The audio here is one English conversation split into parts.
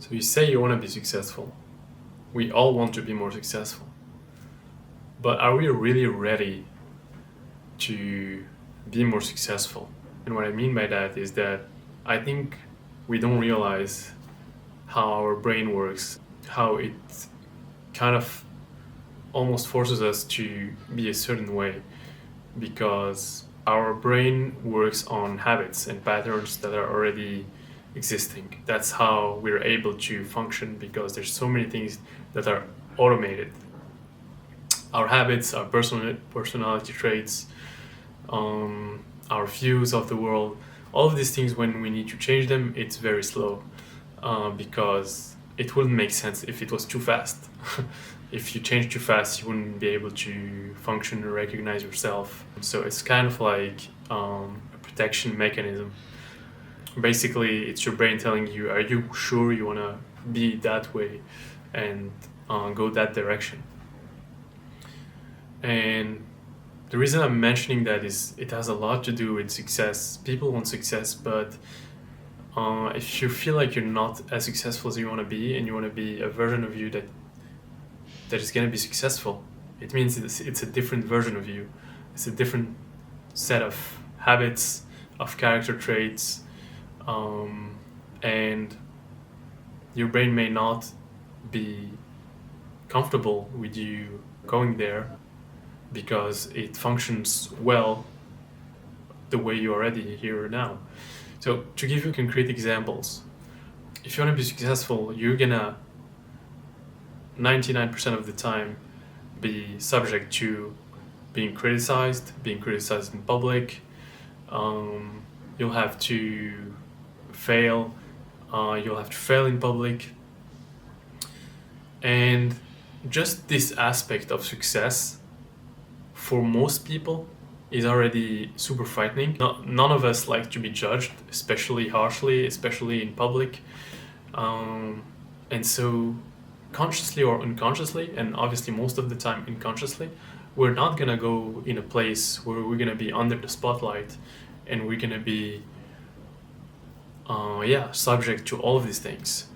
So you say you want to be successful. We all want to be more successful. But are we really ready to be more successful? And what I mean by that is that I think we don't realize how our brain works, how it kind of almost forces us to be a certain way, because our brain works on habits and patterns that are already existing. That's how we're able to function, because there's so many things that are automated. Our habits, our personality traits, our views of the world, all of these things, when we need to change them, it's very slow, because it wouldn't make sense if it was too fast. If you change too fast, you wouldn't be able to function or recognize yourself. So it's kind of like a protection mechanism. Basically, it's your brain telling you, are you sure you want to be that way and go that direction? And the reason I'm mentioning that is it has a lot to do with success. People want success, but if you feel like you're not as successful as you want to be, and you want to be a version of you that is going to be successful, it means it's a different version of you. It's a different set of habits, of character traits, and your brain may not be comfortable with you going there, because it functions well the way you already here now. So to give you concrete examples, if you want to be successful, you're gonna 99% of the time be subject to being criticized in public. You'll have to fail. You'll have to fail in public. And just this aspect of success, for most people, is already super frightening. None of us like to be judged, especially harshly, especially in public. And so, consciously or unconsciously, and obviously most of the time unconsciously, we're not gonna go in a place where we're gonna be under the spotlight, and we're gonna be subject to all of these things.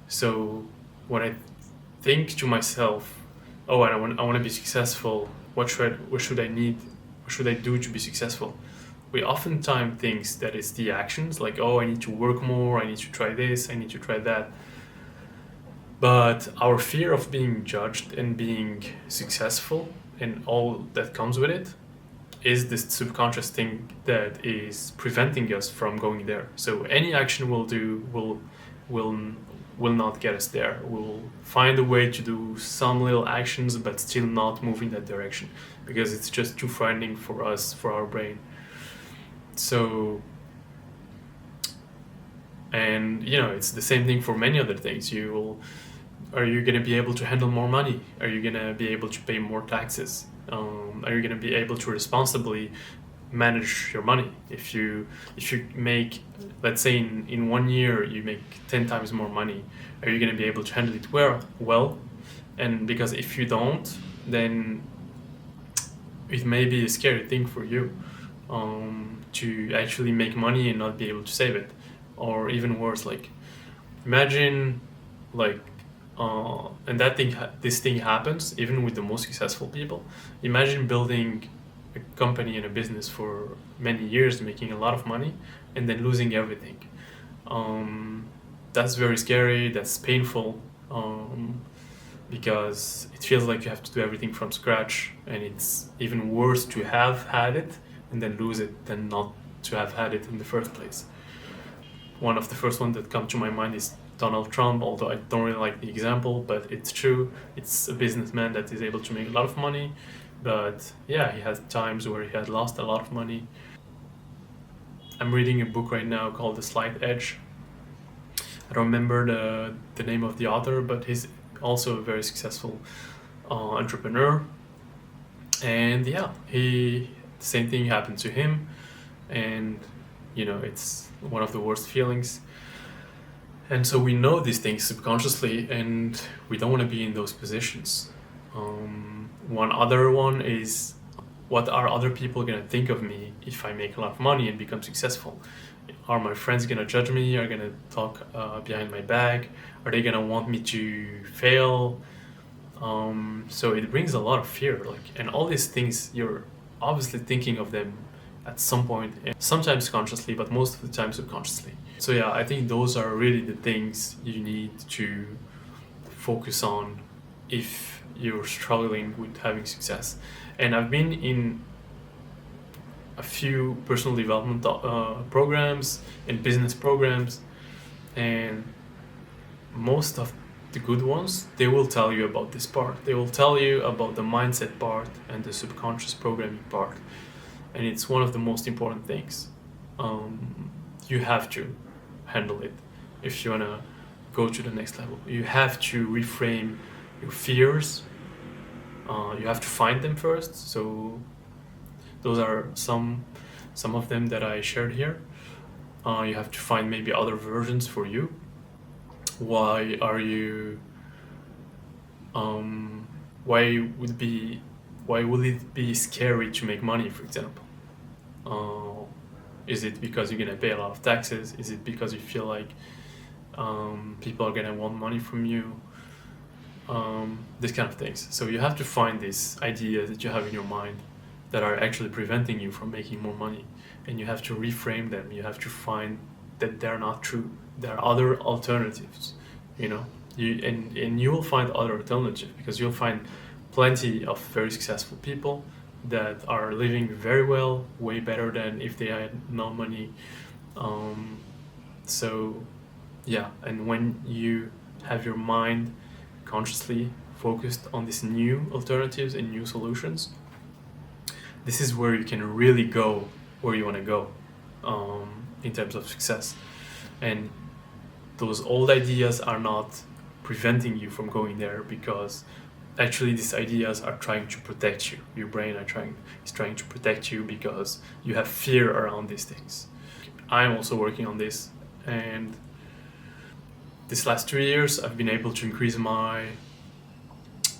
So when I think to myself, oh, I want to be successful, what should I do to be successful? We oftentimes think that it's the actions, like, oh, I need to work more, I need to try this, I need to try that. But our fear of being judged and being successful and all that comes with it is this subconscious thing that is preventing us from going there. So any action we'll do will not get us there. We'll find a way to do some little actions, but still not move in that direction, because it's just too frightening for us, for our brain. So, and it's the same thing for many other things. Are you going to be able to handle more money? Are you going to be able to pay more taxes? Are you going to be able to responsibly manage your money? If you make, let's say in 1 year you make 10 times more money, are you going to be able to handle it well? And because if you don't, then it may be a scary thing for you, to actually make money and not be able to save it. Or even worse, like, imagine, like, and this thing happens even with the most successful people. Imagine building a company and a business for many years, making a lot of money, and then losing everything. That's very scary. That's painful, because it feels like you have to do everything from scratch, and it's even worse to have had it and then lose it than not to have had it in the first place. One of the first ones that come to my mind is Donald Trump, although I don't really like the example, but it's true. It's a businessman that is able to make a lot of money, but yeah, he has times where he had lost a lot of money. I'm reading a book right now called The Slight Edge. I don't remember the name of the author, but he's also a very successful entrepreneur. And yeah, the same thing happened to him, and it's one of the worst feelings. And so we know these things subconsciously, and we don't want to be in those positions. One other one is, what are other people going to think of me if I make a lot of money and become successful? Are my friends gonna judge me? Are gonna talk behind my back? Are they gonna want me to fail? So it brings a lot of fear, and all these things you're obviously thinking of them at some point, and sometimes consciously, but most of the time subconsciously. So yeah, I think those are really the things you need to focus on if you're struggling with having success. And I've been in a few personal development programs and business programs, and most of the good ones, they will tell you about this part. They will tell you about the mindset part and the subconscious programming part, and it's one of the most important things. You have to handle it if you wanna go to the next level. You have to reframe your fears. You have to find them first. So those are some of them that I shared here. You have to find maybe other versions for you. Why are you? Why would it be scary to make money, for example? Is it because you're gonna pay a lot of taxes? Is it because you feel like people are gonna want money from you? These kind of things. So you have to find these ideas that you have in your mind that are actually preventing you from making more money, and you have to reframe them. You have to find that they're not true. There are other alternatives, and you will find other alternatives, because you'll find plenty of very successful people that are living very well, way better than if they had no money. So yeah, and when you have your mind consciously focused on these new alternatives and new solutions, this is where you can really go where you want to go in terms of success. And those old ideas are not preventing you from going there, because actually these ideas are trying to protect you. Your brain is trying to protect you because you have fear around these things. I'm also working on this, and this last 2 years I've been able to increase my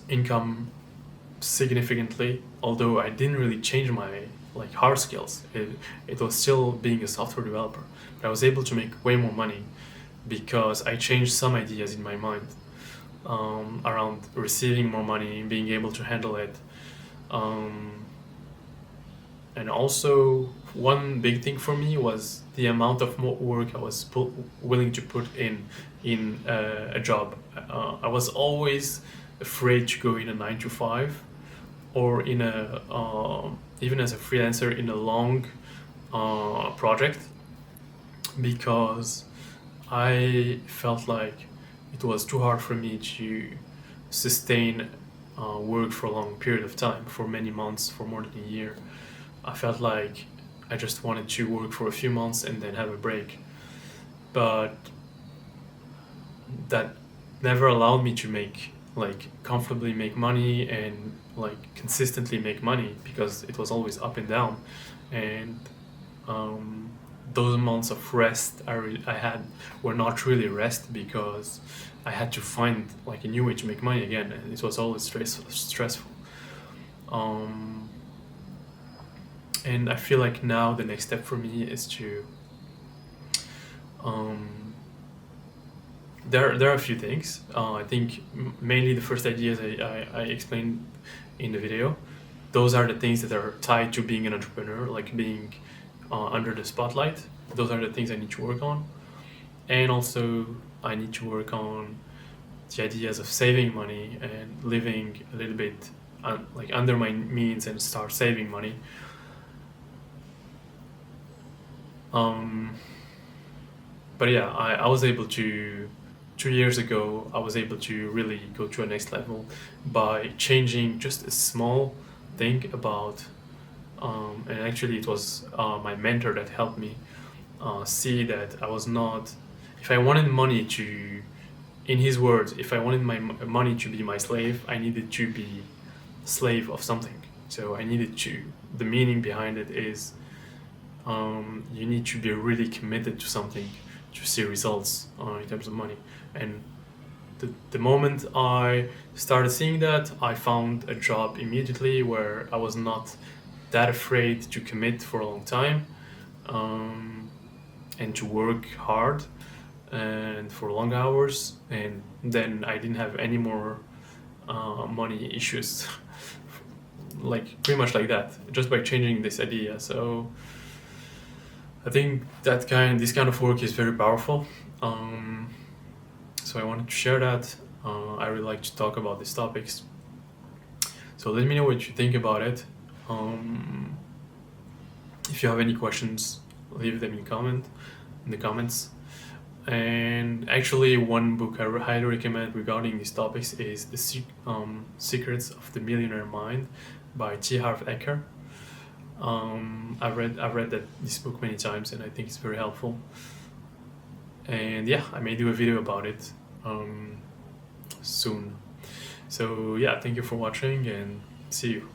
income significantly, although I didn't really change my hard skills. It was still being a software developer, but I was able to make way more money because I changed some ideas in my mind around receiving more money, being able to handle it. And also, one big thing for me was the amount of more work I was willing to put in a job. I was always afraid to go in a 9 to 5, or in a even as a freelancer in a long project, because I felt like it was too hard for me to sustain work for a long period of time, for many months, for more than a year. I felt like I just wanted to work for a few months and then have a break. But that never allowed me to comfortably make money and consistently make money, because it was always up and down. And those months of rest I had were not really rest, because I had to find a new way to make money again, and it was always stressful. And I feel like now the next step for me is to there are a few things. I think mainly the first ideas I explained in the video. Those are the things that are tied to being an entrepreneur, like being under the spotlight. Those are the things I need to work on. And also I need to work on the ideas of saving money and living a little bit under my means, and start saving money. But yeah, I was able to 2 years ago, I was able to really go to a next level by changing just a small thing about, and actually it was my mentor that helped me see that I was not, if I wanted money to, in his words, if I wanted my money to be my slave, I needed to be slave of something. So I needed to, the meaning behind it is, you need to be really committed to something to see results in terms of money. And the moment I started seeing that, I found a job immediately where I was not that afraid to commit for a long time. and to work hard and for long hours, and then I didn't have any more money issues. Like pretty much like that, just by changing this idea. So I think this kind of work is very powerful. So I wanted to share that. I really like to talk about these topics. So let me know what you think about it. If you have any questions, leave them in the comments. And actually, one book I highly recommend regarding these topics is The Secrets of the Millionaire Mind by T. Harv Eker. I've read this book many times, and I think it's very helpful. And yeah, I may do a video about it soon. So yeah, thank you for watching, and see you.